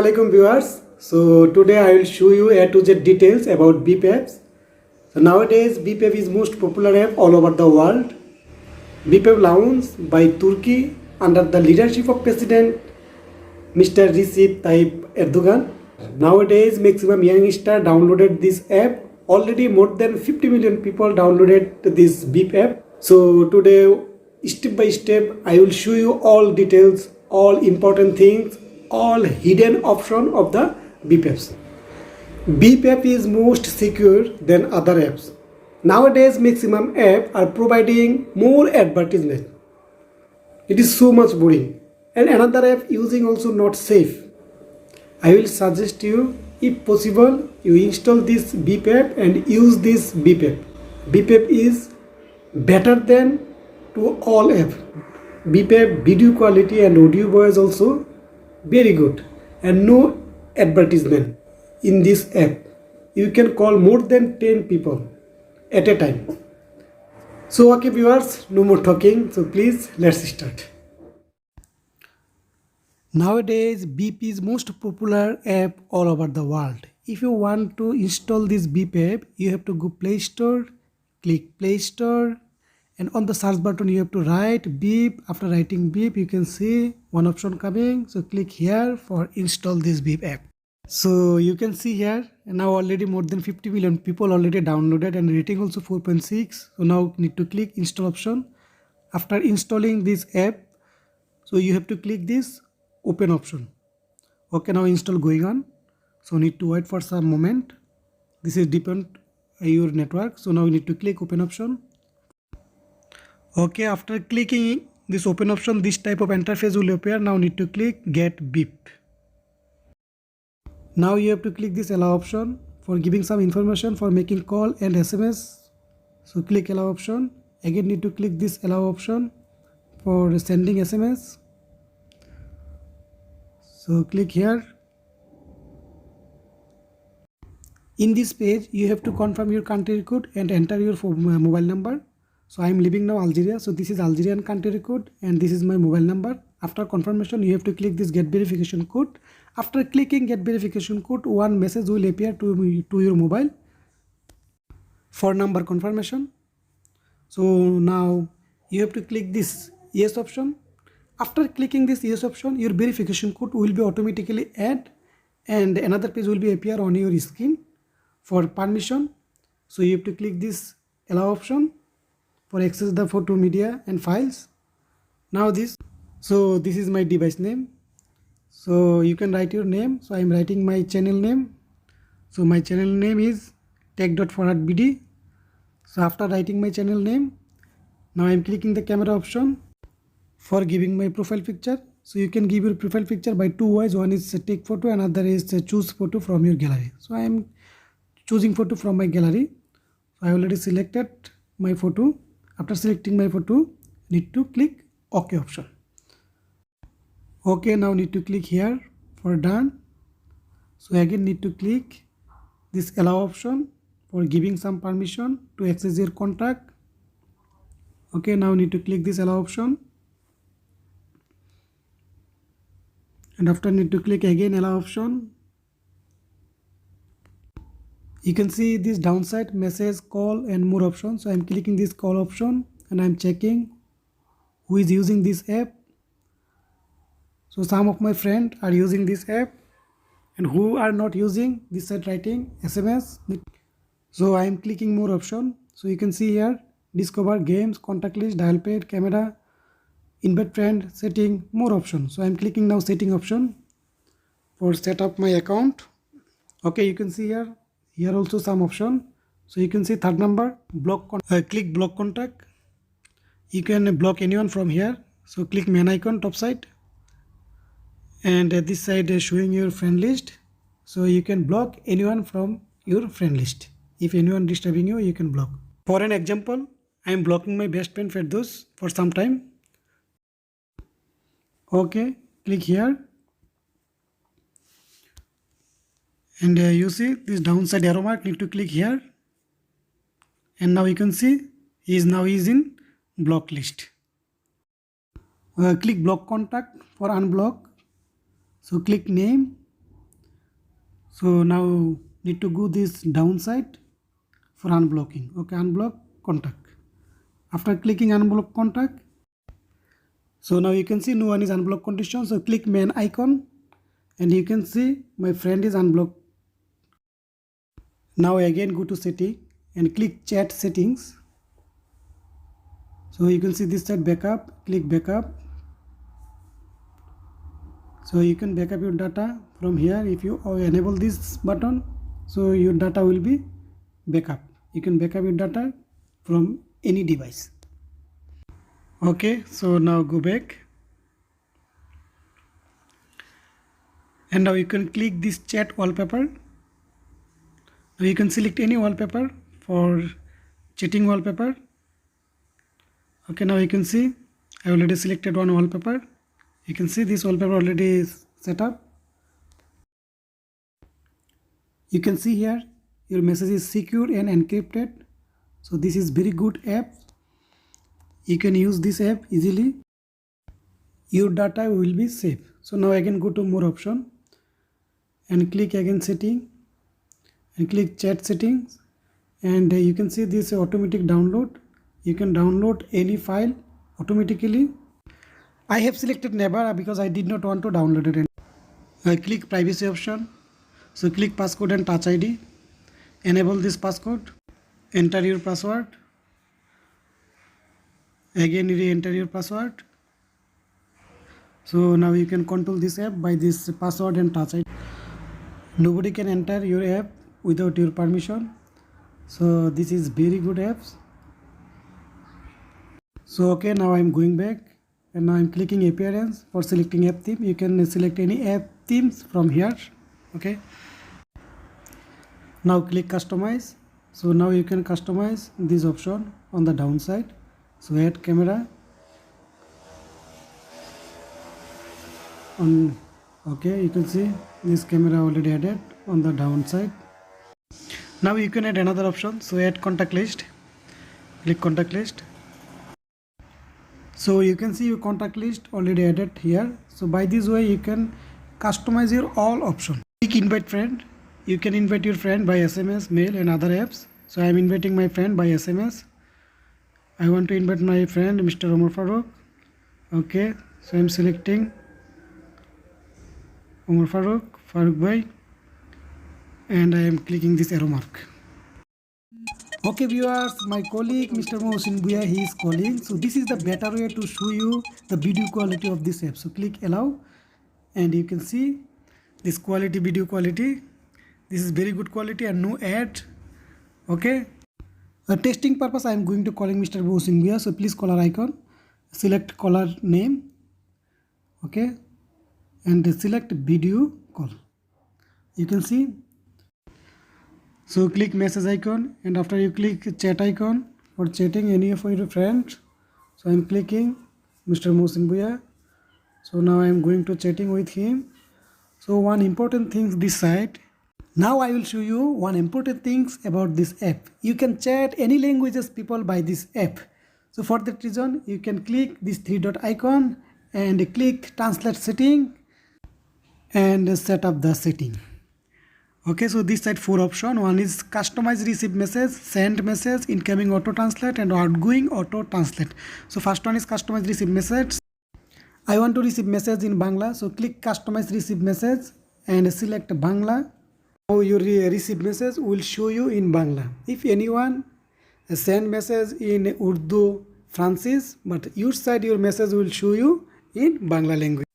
Assalamualaikum viewers. So today I will show you A to Z details about Beep apps. So nowadays Beep app is most popular app all over the world. Beep app launched by Turkey under the leadership of President Mr. Recep Tayyip Erdogan. Nowadays maximum youngster downloaded this app. Already more than 50 million people downloaded this Beep app. So today step by step I will show you all details, all important things, all hidden option of the Beep apps. Beep app is most secure than other apps. Nowadays maximum app are providing more advertisement. It is so much boring, and another app using also not safe. I will suggest you, if possible, you install this Beep app and use this Beep app. Beep app is better than to all app. Beep app video quality and audio voice also very good, and no advertisement in this app. You can call more than 10 people at a time. So okay viewers, no more talking, so please let's start. Nowadays Beep is most popular app all over the world. If you want to install this Beep app, you have to go Play Store, click Play Store, and on the search button you have to write Beep. After writing Beep, you can see one option coming, so click here for install this Beep app. So you can see here now already more than 50 million people already downloaded and rating also 4.6. so now need to click install option. After installing this app, so you have to click this open option. Okay, now install going on, so need to wait for some moment. This is depend your network, so now you need to click open option. Okay, after clicking this open option, this type of interface will appear. Now need to click get Beep. Now you have to click this allow option for giving some information for making call and SMS. So click allow option. Again need to click this allow option for sending SMS. So click here. In this page you have to confirm your country code and enter your mobile number. So I am living now Algeria, so this is Algerian country code and this is my mobile number. After confirmation you have to click this get verification code. After clicking get verification code, one message will appear to your mobile for number confirmation. So now you have to click this yes option. After clicking this yes option, your verification code will be automatically add and another page will be appear on your screen for permission. So you have to click this allow option for access the photo, media and files. Now this is my device name, so you can write your name. So I am writing my channel name. So my channel name is tech.farhadbd. So after writing my channel name, now I am clicking the camera option for giving my profile picture. So you can give your profile picture by two ways. One is take photo, another is choose photo from your gallery. So I am choosing photo from my gallery. So I already selected my photo. After selecting my photo, need to click OK option. Okay, now need to click here for done. So again need to click this allow option for giving some permission to access your contact. Okay, now need to click this allow option. And after need to click again allow option. You can see this downside message, call and more options. So I am clicking this call option and I am checking who is using this app. So some of my friends are using this app and who are not using this side writing SMS. So I am clicking more option. So you can see here discover games, contact list, dial pad, camera, invite friend, setting, more options. So I am clicking now setting option for set up my account. Okay, you can see here also some option. So you can see third number block click block contact. You can block anyone from here. So click main icon top side, and this side is showing your friend list. So you can block anyone from your friend list. If anyone disturbing you, you can block. For an example, I am blocking my best friend Firdaus for some time. Okay, click here. And you see this downside arrow mark, need to click here. And now you can see he is in block list. Click block contact for unblock. So click name So now need to go this downside for unblocking. Okay, unblock contact. After clicking unblock contact, so now you can see no one is unblocked condition. So click main icon and you can see my friend is unblocked. Now again go to setting and click chat settings. So you can see this side backup, click backup. So you can backup your data from here. If you enable this button, so your data will be backup. You can backup your data from any device. Okay, so now go back and now you can click this chat wallpaper. Now you can select any wallpaper for chatting wallpaper. Okay, now you can see I already selected one wallpaper. You can see this wallpaper already is set up. You can see here your message is secure and encrypted. So this is very good app. You can use this app easily. Your data will be safe. So now I can go to more option and click again setting and click chat settings, and you can see this automatic download. You can download any file automatically. I have selected never because I did not want to download it. I click privacy option. So click passcode and touch ID. Enable this passcode. Enter your password. Again re-enter your password. So now you can control this app by this password and touch ID. Nobody can enter your app without your permission. So this is very good apps. So okay, now I'm going back and now I'm clicking appearance for selecting app theme. You can select any app themes from here. Okay, now click customize. So now you can customize this option on the downside. So add camera on. Okay, you can see this camera already added on the downside. Now you can add another option. So add contact list. Click contact list. So you can see your contact list already added here. So by this way you can customize your all option. Click invite friend. You can invite your friend by SMS, mail and other apps. So I am inviting my friend by SMS. I want to invite my friend Mr. Omar Farooq. Okay, so I am selecting Omar Farooq bhai, and I am clicking this arrow mark. Okay viewers, my colleague Mr. Mohsin Bhuiya, he is calling. So this is the better way to show you the video quality of this app. So click allow and you can see this quality, video quality. This is very good quality and no ad. Okay, the testing purpose I am going to calling Mr. Mohsin Bhuiya. So please caller icon, select caller name. Okay, and select video call. You can see. So click message icon and after you click chat icon for chatting any of your friends. So I am clicking Mr. Mohsin Bhuiya. So now I am going to chatting with him. So one important thing this side. Now I will show you one important things about this app. You can chat any languages people by this app. So for that reason you can click this three dot icon and click translate setting and set up the setting. Okay, so this side four option. One is customize receive message, send message, incoming auto translate and outgoing auto translate. So first one is customize receive message. I want to receive message in Bangla, so click customize receive message and select Bangla. Now your receive message will show you in Bangla. If anyone send message in Urdu, Francis, but your side your message will show you in Bangla language.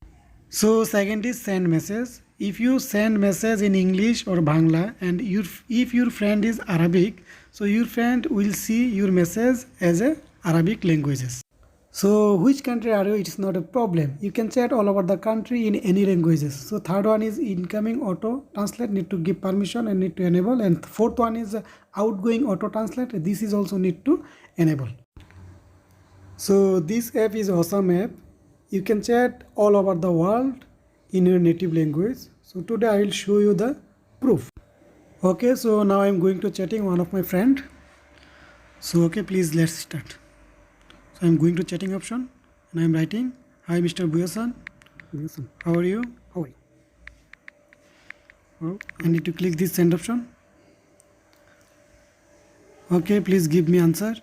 So second is send message. If you send message in English or Bangla and if your friend is Arabic, so your friend will see your message as a Arabic languages. So which country are you? It is not a problem. You can chat all over the country in any languages. So third one is incoming auto translate, need to give permission and need to enable. And fourth one is outgoing auto translate. This is also need to enable. So this app is awesome app. You can chat all over the world in your native language. So today I will show you the proof. Okay, so now I am going to chatting one of my friend. So okay, please let's start. So I am going to chatting option and I am writing, hi Mr. Bhuiya san. How are you? How are you? I need to click this send option. Okay, please give me answer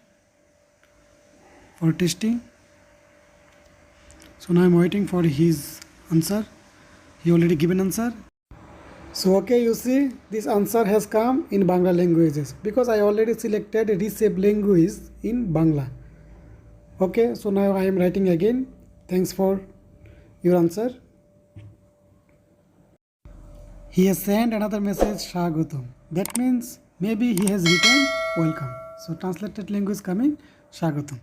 for testing. So now I'm waiting for his answer. He already given answer. So okay, you see this answer has come in Bangla languages because I already selected reshape language in Bangla. Okay, so now I am writing again. Thanks for your answer. He has sent another message Shagatam. That means maybe he has written welcome. So translated language coming Shagatam.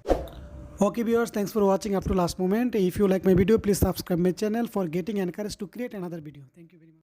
Okay viewers, thanks for watching up to last moment. If you like my video, please subscribe my channel for getting encouraged to create another video. Thank you very much.